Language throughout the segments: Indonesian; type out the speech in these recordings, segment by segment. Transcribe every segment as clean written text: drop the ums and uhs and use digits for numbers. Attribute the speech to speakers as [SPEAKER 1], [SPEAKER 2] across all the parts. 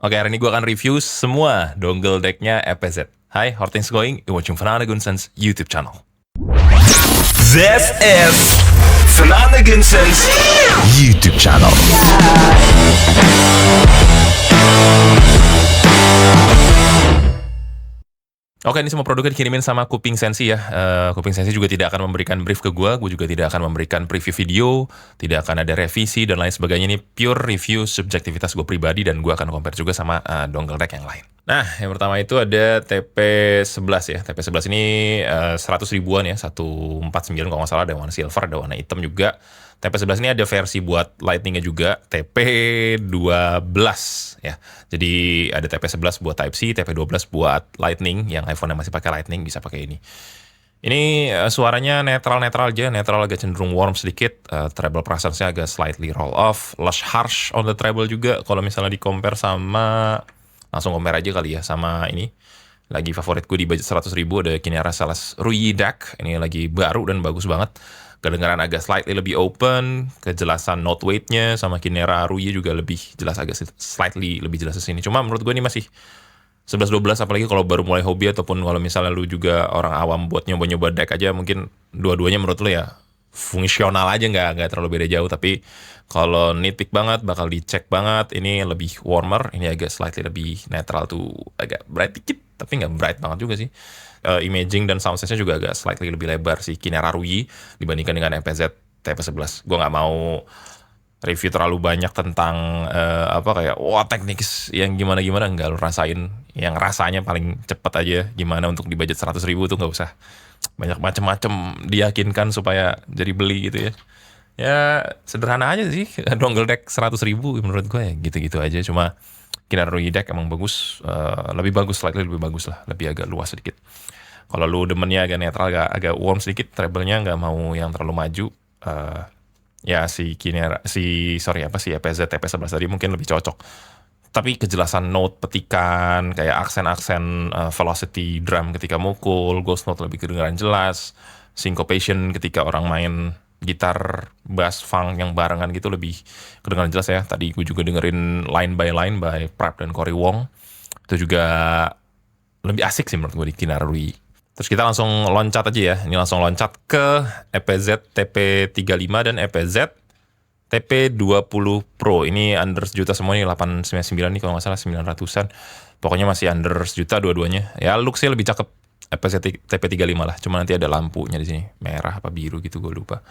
[SPEAKER 1] Oke, hari ini gue akan review semua dongle decknya EPZ. Hi, how are things going? You're watching Fernanda Gunson's YouTube channel.
[SPEAKER 2] This is Fernanda Gunson's YouTube channel.
[SPEAKER 1] Oke, ini semua produknya dikirimin sama Kuping Sensi ya. Kuping Sensi juga tidak akan memberikan brief ke gue juga tidak akan memberikan preview video, tidak akan ada revisi dan lain sebagainya. Ini pure review subjektivitas gue pribadi dan gue akan compare juga sama dongle deck yang lain. Nah, yang pertama itu ada TP11 ya. TP11 ini 100 ribuan ya, 149 kalau nggak salah, ada warna silver, ada warna hitam juga. TP11 ini ada versi buat lightning-nya juga, TP12 ya. Jadi ada TP11 buat Type-C, TP12 buat lightning, yang iPhone yang masih pakai lightning bisa pakai ini. Ini suaranya netral-netral aja, netral agak cenderung warm sedikit, treble presence-nya agak slightly roll off, lush harsh on the treble juga. Kalau misalnya di compare sama, langsung compare aja kali ya sama ini. Lagi favorit gue di budget 100 ribu ada Kinara Salas Ruyi Deck. Ini lagi baru dan bagus banget. Kedengaran agak slightly lebih open, kejelasan note weight-nya sama Kinara Ruyi juga lebih jelas, agak slightly lebih jelas di sini. Cuma menurut gue ini masih 11-12, apalagi kalau baru mulai hobi ataupun kalau misalnya lu juga orang awam buat nyoba-nyoba deck aja, mungkin dua-duanya menurut lu ya fungsional aja, nggak terlalu beda jauh. Tapi kalau nitpick banget, bakal dicek banget, ini lebih warmer, ini agak slightly lebih netral tuh, agak bright dikit, tapi nggak bright banget juga sih. Imaging dan soundstage-nya juga agak slightly lebih lebar si Kinara Ruyi dibandingkan dengan EPZ TP11. Gue nggak mau review terlalu banyak tentang kayak wah teknis yang gimana-gimana, nggak lu rasain yang rasanya paling cepet aja gimana untuk di budget 100 ribu tuh, nggak usah banyak macem-macem diyakinkan supaya jadi beli gitu ya. Ya sederhana aja sih, dongle deck 100 ribu menurut gue ya gitu-gitu aja. Cuma Kinara Ruyi deck emang bagus, lebih bagus, slightly lebih bagus lah, lebih agak luas sedikit. Kalau lu demennya agak netral, agak warm sedikit, treble-nya nggak mau yang terlalu maju, ya si EPZ TP11 tadi mungkin lebih cocok. Tapi kejelasan note petikan, kayak aksen-aksen velocity drum ketika mukul, ghost note lebih kedengaran jelas, syncopation ketika orang main gitar, bass, funk yang barengan gitu lebih kedengaran jelas ya. Tadi gue juga dengerin Line by Prap dan Cory Wong, itu juga lebih asik sih menurut gue di Kinara Ruyi. Terus kita langsung loncat aja ya, ini langsung loncat ke EPZ TP35 dan EPZ TP20 Pro. Ini under sejuta semua, ini 899 nih kalau nggak salah, 900-an. Pokoknya masih under sejuta dua-duanya. Ya looks-nya lebih cakep EPZ TP35 lah, cuma nanti ada lampunya di sini, merah apa biru gitu gue lupa.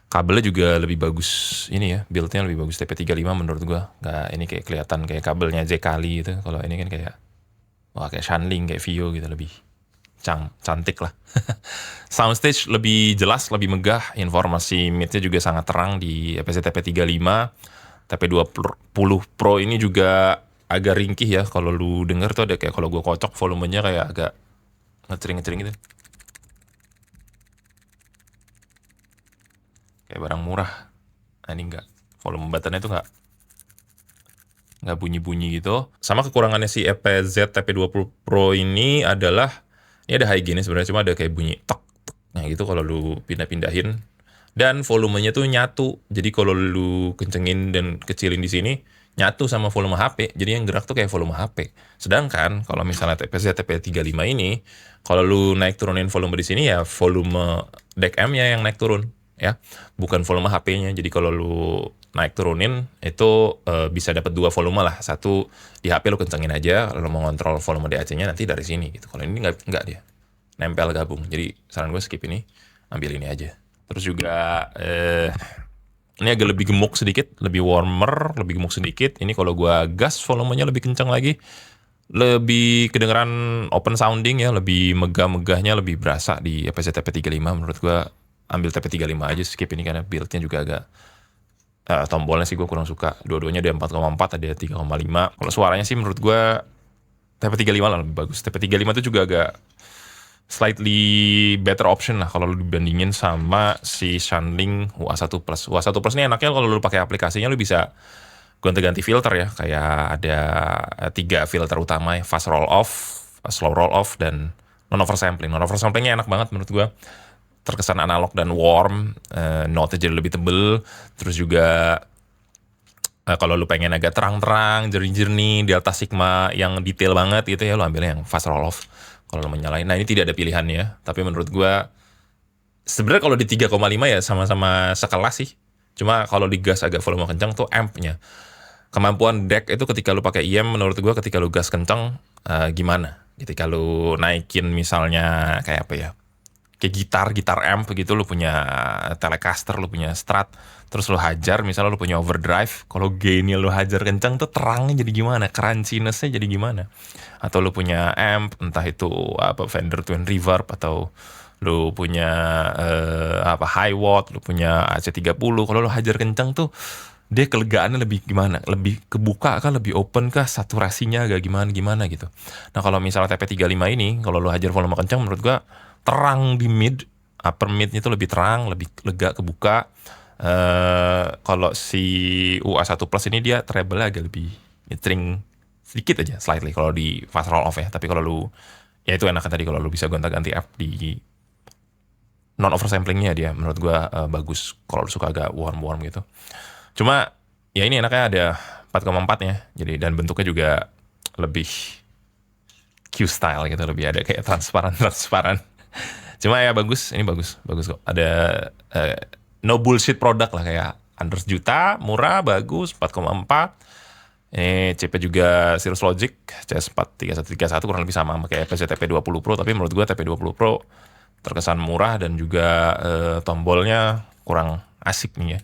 [SPEAKER 1] Kabelnya juga lebih bagus ini ya, build-nya lebih bagus TP35 menurut gue. Nggak, ini kayak kelihatan kayak kabelnya Zekali gitu. Kalau ini kan kayak kayak Shanling, kayak Vio gitu, lebih cantik lah. Soundstage lebih jelas, lebih megah, informasi mid-nya juga sangat terang di EPZ TP35. TP20 Pro ini juga agak ringkih ya, kalau lu denger tuh ada kayak, kalau gue kocok volumenya kayak agak ngecering gitu, kayak barang murah. Nah ini enggak, volume buttonnya tuh nggak bunyi-bunyi gitu. Sama kekurangannya si EPZ TP20 Pro ini adalah, ini ada high gain sebenarnya, cuma ada kayak bunyi tok tok, nah gitu kalau lu pindah-pindahin. Dan volumenya tuh nyatu, jadi kalau lu kencengin dan kecilin di sini nyatu sama volume HP, jadi yang gerak tuh kayak volume HP. Sedangkan kalau misalnya TPZ TP35 ini, kalau lu naik turunin volume di sini ya volume deck M-nya yang naik turun ya, bukan volume HP-nya. Jadi kalau lu naik turunin itu bisa dapat dua volume lah, satu di HP lu kencengin aja, lu mau ngontrol volume DAC-nya nanti dari sini gitu. Kalau ini nggak dia nempel gabung, jadi saran gue skip ini, ambil ini aja. Terus juga ini agak lebih gemuk sedikit, lebih warmer, lebih gemuk sedikit. Ini kalau gue gas volumenya lebih kencang lagi, lebih kedengeran open sounding ya, lebih megah-megahnya lebih berasa di EPZ TP35. Menurut gue ambil TP35 aja, skip ini karena build-nya juga agak tombolnya sih gue kurang suka. Dua-duanya ada 4,4, ada 3,5. Kalau suaranya sih menurut gue TP35 lah lebih bagus. TP35 itu juga agak slightly better option lah kalau lu dibandingin sama si Shanling UA1 Plus. UA1 Plus ini enaknya kalau lu pakai aplikasinya lu bisa ganti-ganti filter ya. Kayak ada 3 filter utama ya, fast roll off, slow roll off, dan non oversampling. Non oversamplingnya enak banget menurut gue. Terkesan analog dan warm, note-nya jadi lebih tebel. Terus juga Kalau lu pengen agak terang-terang, jernih-jernih, Delta Sigma yang detail banget gitu ya, lu ambilnya yang fast roll off. Kalau lu menyalain, nah ini tidak ada pilihannya. Tapi menurut gua sebenarnya kalau di 3,5 ya sama-sama sekelas sih. Cuma kalau di gas agak volume kencang tuh ampnya. Kemampuan deck itu ketika lu pakai IM menurut gua ketika lu gas kencang gimana? Ketika lu naikin misalnya kayak apa ya? Kayak gitar amp gitu, lu punya Telecaster, lu punya Strat, terus lu hajar misalnya lu punya overdrive, kalau gainnya lu hajar kencang tuh terangnya jadi gimana, crunchiness-nya jadi gimana. Atau lu punya amp entah itu apa Fender Twin Reverb, atau lu punya high watt, lu punya AC30, kalau lu hajar kencang tuh dia kelegaannya lebih gimana, lebih kebuka kah, lebih open kah, saturasinya agak gimana gitu. Nah kalau misalnya TP35 ini kalau lu hajar volume kencang menurut gua terang di mid, upper midnya itu lebih terang, lebih lega, kebuka. Kalau si UA1 Plus ini dia treble agak lebih ngetring sedikit aja, slightly kalau di fast roll off ya. Tapi kalau lu, ya itu enakan tadi kalau lu bisa gonta-ganti amp di non oversamplingnya, dia menurut gua bagus kalau lu suka agak warm gitu. Cuma ya ini enaknya ada 4,4 ya, jadi dan bentuknya juga lebih Q-style gitu, lebih ada kayak transparan. Cuma ya bagus, ini bagus kok. Ada no bullshit produk lah, kayak under juta, murah, bagus, 4,4. Ini chipnya juga Cirrus Logic CS4 3131, kurang lebih sama kayak PC TP20 Pro, tapi menurut gua TP20 Pro terkesan murah dan juga tombolnya kurang asik nih ya.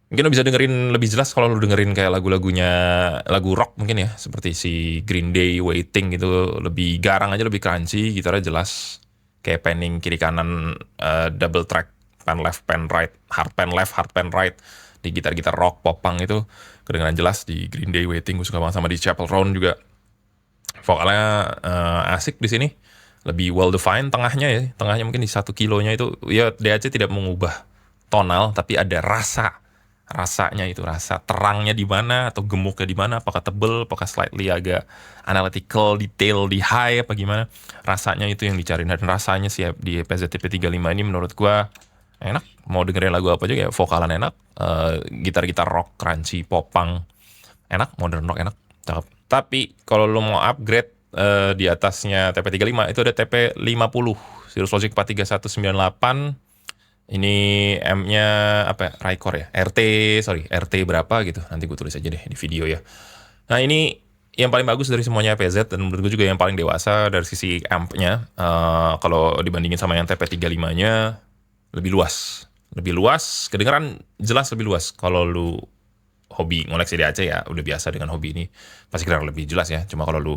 [SPEAKER 1] Mungkin lo bisa dengerin lebih jelas kalau lo dengerin kayak lagu rock mungkin ya, seperti si Green Day, Waiting gitu, lebih garang aja, lebih crunchy, gitarnya jelas. Kayak panning kiri kanan, double track, pan left, pan right, hard pan right. Di gitar-gitar rock, pop punk itu kedengaran jelas di Green Day, Waiting. Gue suka banget, sama di Chapel Roan juga. Vokalnya asik di sini. Lebih well defined tengahnya ya. Tengahnya mungkin di 1 kilonya itu ya DAC tidak mengubah tonal, tapi ada rasanya itu, rasa terangnya di mana atau gemuknya di mana, apakah tebel, apakah slightly agak analytical, detail di high apa gimana, rasanya itu yang dicari. Dan rasanya sih di PZTP35 ini menurut gua enak, mau dengerin lagu apa aja kayak vokalan enak, gitar-gitar rock, crunchy, popang enak, modern rock enak, cakep. Tapi kalau lo mau upgrade di atasnya TP35 itu ada TP50 Cirrus Logic 43198. Ini M-nya apa ya? Rycore ya? RT berapa gitu. Nanti gue tulis aja deh di video ya. Nah ini yang paling bagus dari semuanya PZ, dan menurut gue juga yang paling dewasa dari sisi amp-nya. Kalau dibandingin sama yang TP35-nya lebih luas. Kedengeran jelas lebih luas. Kalau lu hobi ngoleksi DAC ya udah biasa dengan hobi ini, pasti kedengeran lebih jelas ya. Cuma kalau lu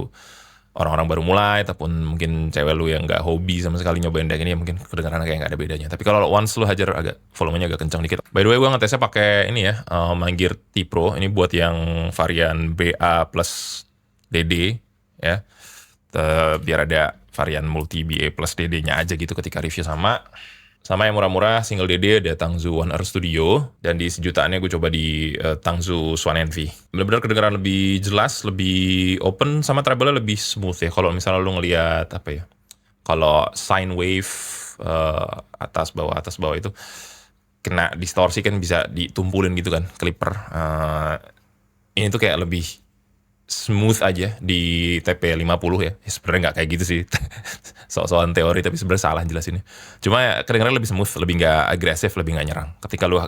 [SPEAKER 1] orang-orang baru mulai, ataupun mungkin cewek lu yang nggak hobi sama sekali nyobain deck ini, mungkin kedengaran kayak nggak ada bedanya. Tapi kalau once lu hajar agak volumenya agak kencang dikit. By the way, gue ngetesnya pakai ini ya, Mangear T Pro. Ini buat yang varian BA plus DD ya. Biar ada varian multi BA plus DD-nya aja gitu ketika review. Sama yang murah-murah single DD ada Tangzu One Earth Studio, dan di sejutaannya gue coba di Tangzu Swan Envy. Benar-benar kedengaran lebih jelas, lebih open, sama treble-nya lebih smooth ya. Kalau misalnya lu ngelihat apa ya, kalau sine wave atas bawah itu kena distorsi kan bisa ditumpulin gitu kan, clipper. Ini tuh kayak lebih smooth aja di TP50 ya. Sebenarnya nggak kayak gitu sih. Soal teori, tapi sebenarnya salah jelasinnya. Cuma ya, kedengarannya lebih smooth, lebih nggak agresif, lebih nggak nyerang. Ketika lu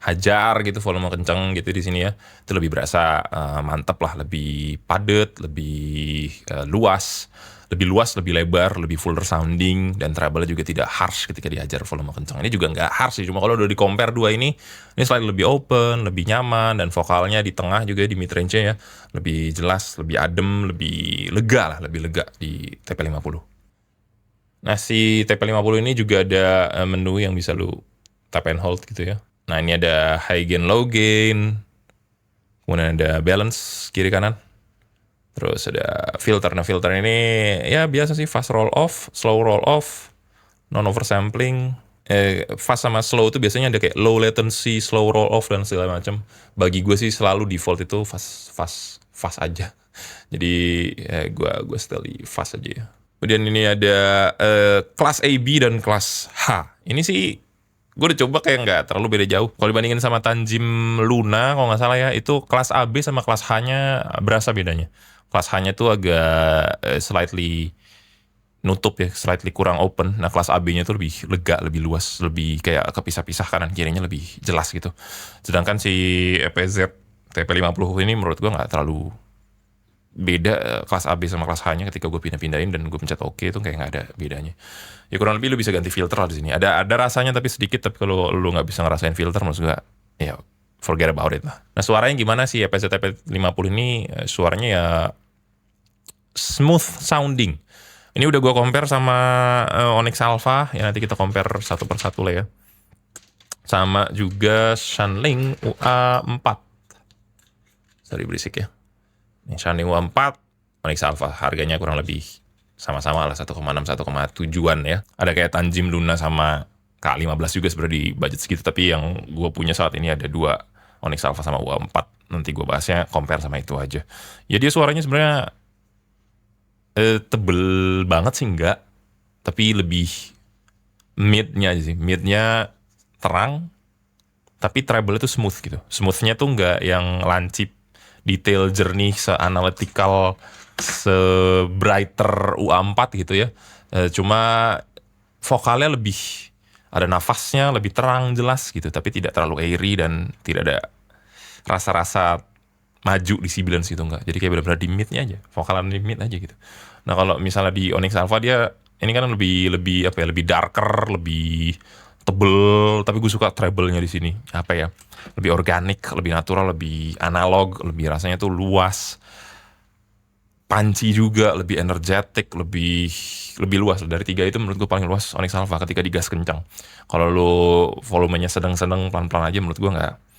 [SPEAKER 1] hajar gitu volume kenceng gitu di sini ya, itu lebih berasa mantep lah, lebih padat, lebih luas, lebih lebar, lebih fuller sounding, dan treble juga tidak harsh ketika dihajar volume kencang. Ini juga nggak harsh sih, cuma kalau udah di compare dua ini slightly lebih open, lebih nyaman, dan vokalnya di tengah juga di mid range-nya ya lebih jelas, lebih adem, lebih lega di TP50. Nah si TP50 ini juga ada menu yang bisa lu tap and hold gitu ya. Nah ini ada high gain, low gain, kemudian ada balance kiri kanan. Terus ada filter. Nah filter ini ya biasa sih, fast roll off, slow roll off, non oversampling. Fast sama slow itu biasanya ada kayak low latency, slow roll off, dan segala macam. Bagi gue sih selalu default itu fast aja. Jadi gue setel di fast aja ya. Kemudian ini ada kelas A, B, dan kelas H. Ini sih Gue udah coba kayak nggak terlalu beda jauh. Kalau dibandingin sama Tanjim Luna, kalau nggak salah ya, itu kelas AB sama kelas H-nya berasa bedanya. Kelas H-nya tuh agak slightly nutup ya, slightly kurang open. Nah kelas AB-nya tuh lebih lega, lebih luas, lebih kayak kepisah-pisah kanan kirinya lebih jelas gitu. Sedangkan si EPZ TP50 ini menurut gue nggak terlalu beda kelas AB sama kelas H-nya ketika gue pindah-pindahin dan gue pencet OK itu kayak nggak ada bedanya. Ya kurang lebih lu bisa ganti filter lah di sini. Ada rasanya tapi sedikit, tapi kalau lu nggak bisa ngerasain filter maksud gue ya forget about it lah. Nah suaranya gimana sih EPZ TP50 ini? Suaranya ya smooth sounding. Ini udah gue compare sama Onyx Alpha, ya nanti kita compare satu per satu lah ya. Sama juga Shanling UA4. Sorry berisik ya. Ini Shanling UA4, Onyx Alpha, harganya kurang lebih sama-sama lah 1,6 1,7an ya. Ada kayak Tanjim Luna sama K15 juga sebenarnya di budget segitu, tapi yang gue punya saat ini ada 2 Onyx Alpha sama UA4. Nanti gue bahasnya compare sama itu aja. Ya dia suaranya sebenarnya tebel banget sih enggak, tapi lebih midnya aja sih. Midnya terang, tapi treble itu smooth gitu. Smoothnya tuh enggak yang lancip, detail jernih, se-analytical, se-brighter UA4 gitu ya. Cuma vokalnya lebih ada nafasnya, lebih terang, jelas gitu, tapi tidak terlalu airy dan tidak ada rasa-rasa maju di sibilan situ enggak. Jadi kayak benar-benar di midnya aja, vokalan di mid aja gitu. Nah kalau misalnya di Onyx Alpha dia ini kan lebih apa ya, lebih darker, lebih tebel, tapi gue suka treble-nya di sini. Apa ya? Lebih organik, lebih natural, lebih analog, lebih rasanya tuh luas. Punchy juga, lebih energetik, lebih luas. Dari 3 itu menurut gue paling luas Onyx Alpha ketika digas kencang. Kalau lu volumenya sedang-sedang pelan-pelan aja menurut gue nggak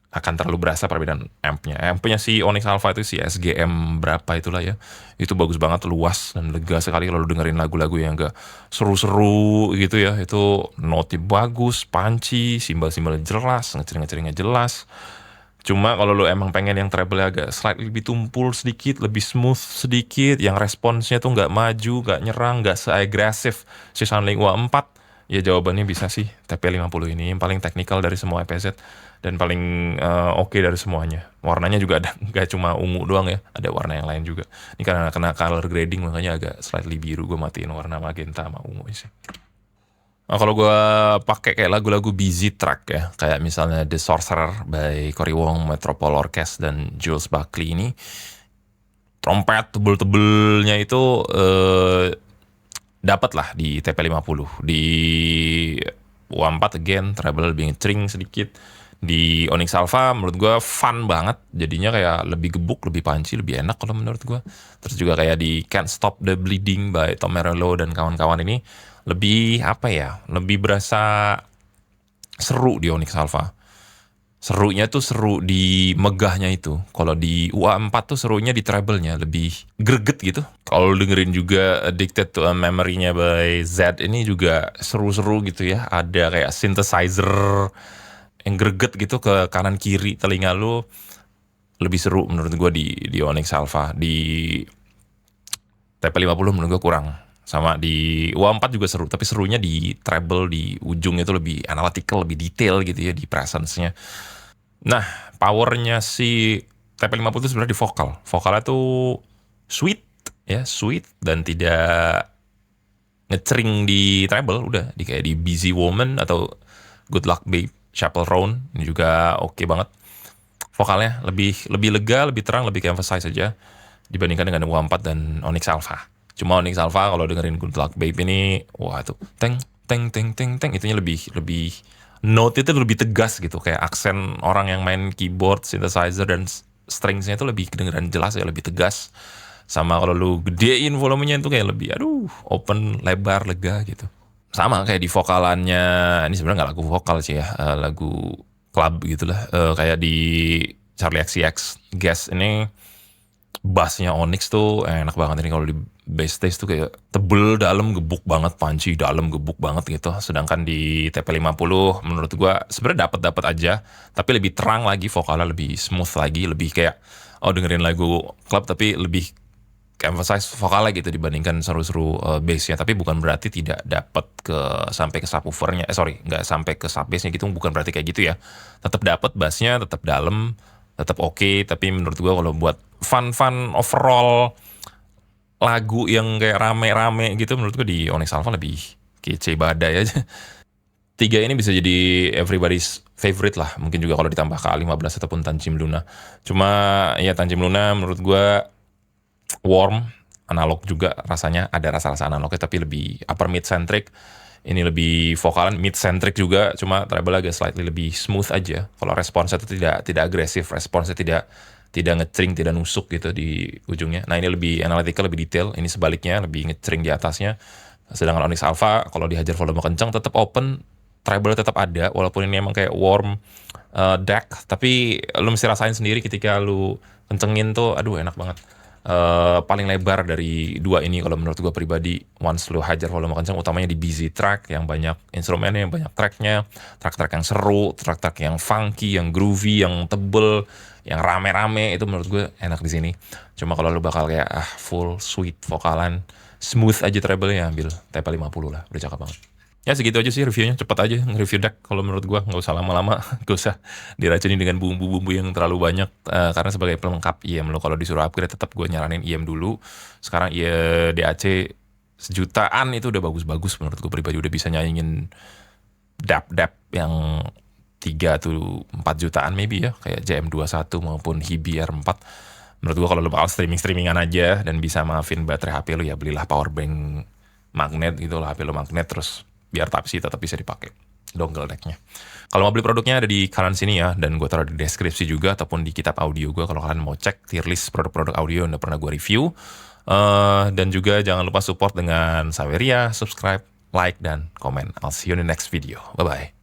[SPEAKER 1] akan terlalu berasa perbedaan ampnya. Ampnya si Onyx Alpha itu si SGM berapa itulah ya. Itu bagus banget, luas dan lega sekali kalau lu dengerin lagu-lagu yang gak seru-seru gitu ya. Itu note bagus, punchy, simbol-simbolnya jelas, ngecering-ngeceringnya jelas. Cuma kalau lu emang pengen yang treble agak slightly lebih tumpul sedikit, lebih smooth sedikit, yang responsnya tuh nggak maju, nggak nyerang, nggak seagresif si Shanling UA4, ya jawabannya bisa sih TP50 ini yang paling teknikal dari semua EPZ dan paling oke dari semuanya. Warnanya juga ada, nggak cuma ungu doang ya, ada warna yang lain juga. Ini karena kena color grading makanya agak slightly biru, gue matiin warna magenta sama ungu sih. Nah, kalau gue pakai kayak lagu-lagu busy track ya, kayak misalnya The Sorcerer by Cory Wong, Metropole Orkest dan Jules Buckley ini, trompet tebel-tebelnya itu dapat lah di TP50. Di UA4 again, treble lebih ngecering sedikit. Di Onyx Alpha menurut gue fun banget, jadinya kayak lebih gebuk, lebih punchy, lebih enak kalau menurut gue. Terus juga kayak di Can't Stop the Bleeding by Tom Morello dan kawan-kawan ini lebih apa ya, lebih berasa seru di Onyx Alpha. Serunya tuh seru di megahnya itu. Kalau di UA4 tuh serunya di treble-nya, lebih greget gitu. Kalau dengerin juga Addicted to a Memory-nya by Z ini juga seru-seru gitu ya. Ada kayak synthesizer yang greget gitu ke kanan kiri telinga lu, lebih seru menurut gue di Onyx Alpha. Di TP50 menurut gue kurang. Sama di UA4 juga seru, tapi serunya di treble, di ujungnya itu lebih analytical, lebih detail gitu ya di presence-nya. Nah, powernya si TP50 itu sebenarnya di vokal. Vokalnya tuh sweet ya, sweet dan tidak ngecering di treble, udah di kayak di Busy Woman atau Good Luck Babe, Chapel Roan ini juga oke banget. Vokalnya lebih lega, lebih terang, lebih emphasize saja dibandingkan dengan UA4 dan Onyx Alpha. Cuma Onyx Alpha kalau dengerin Good Luck Babe ini, wah tuh teng teng teng teng teng, itunya lebih note itu lebih tegas gitu, kayak aksen orang yang main keyboard, synthesizer dan stringsnya itu lebih kedengeran jelas ya, lebih tegas. Sama kalau lu gedein volumenya itu kayak lebih open, lebar, lega gitu. Sama kayak di vokalannya, ini sebenarnya nggak lagu vokal sih ya, lagu club gitulah, kayak di Charlie XCX Guest ini bassnya Onyx tuh enak banget ini. Kalau di bass stage tuh kayak tebel, dalam, gebuk banget, punchy, dalam, gebuk banget gitu. Sedangkan di TP50 menurut gua sebenarnya dapat aja, tapi lebih terang lagi, vokalnya lebih smooth lagi, lebih kayak dengerin lagu club tapi lebih emphasize vokalnya gitu dibandingkan seru-seru bassnya, tapi bukan berarti tidak dapat sampai ke subwoofernya, nggak sampai ke sub bassnya gitu, bukan berarti kayak gitu ya. Tetap dapat bassnya, tetap dalam, tetap oke, tapi menurut gua kalau buat fun overall lagu yang kayak rame-rame gitu, menurut gua di Onyx Alpha lebih kece badai aja. 3 ini bisa jadi everybody's favorite lah, mungkin juga kalau ditambah ke A15 ataupun Tanjim Luna. Cuma ya Tanjim Luna menurut gua warm, analog juga rasanya, ada rasa-rasa analognya tapi lebih upper mid centric. Ini lebih vokalan mid centric juga, cuma treble agak slightly lebih smooth aja. Kalau responsnya itu tidak agresif, responsnya tidak ngecering, tidak nusuk gitu di ujungnya. Nah ini lebih analytical, lebih detail. Ini sebaliknya lebih ngecering di atasnya. Sedangkan Onyx Alpha kalau dihajar volume kencang tetap open, treble tetap ada, walaupun ini emang kayak warm deck, tapi lu mesti rasain sendiri ketika lu kencengin tuh, aduh enak banget. Paling lebar dari 2 ini kalau menurut gue pribadi, once lu hajar volume kencang, utamanya di busy track yang banyak instrumennya, yang banyak tracknya, track yang seru, track yang funky, yang groovy, yang tebel, yang rame-rame, itu menurut gue enak di sini. Cuma kalau lu bakal kayak full sweet vokalan, smooth aja treble-nya, ambil TP50 lah, udah cakep banget. Ya segitu aja sih reviewnya, cepet aja nge-review deck kalau menurut gua, nggak usah lama-lama, nggak usah diracuni dengan bumbu-bumbu yang terlalu banyak, karena sebagai pelengkap IM lo kalau disuruh upgrade tetap gue nyaranin IM dulu. Sekarang DAC sejutaan itu udah bagus-bagus menurut gue pribadi, udah bisa nyaingin dap yang 3 tuh 4 jutaan maybe ya, kayak JM21 maupun Hibi R4. Menurut gua kalau lo bakal streamingan aja dan bisa maafin baterai HP lo, ya belilah power bank magnet gitu lah, HP lo magnet, terus biar Type-C tetap bisa dipakai dongle decknya. Kalau mau beli produknya ada di kanan sini ya, dan gue taruh di deskripsi juga ataupun di kitab audio gue kalau kalian mau cek tier list produk-produk audio yang udah pernah gue review. Dan juga jangan lupa support dengan Saweria, subscribe, like, dan komen. I'll see you in the next video. Bye-bye.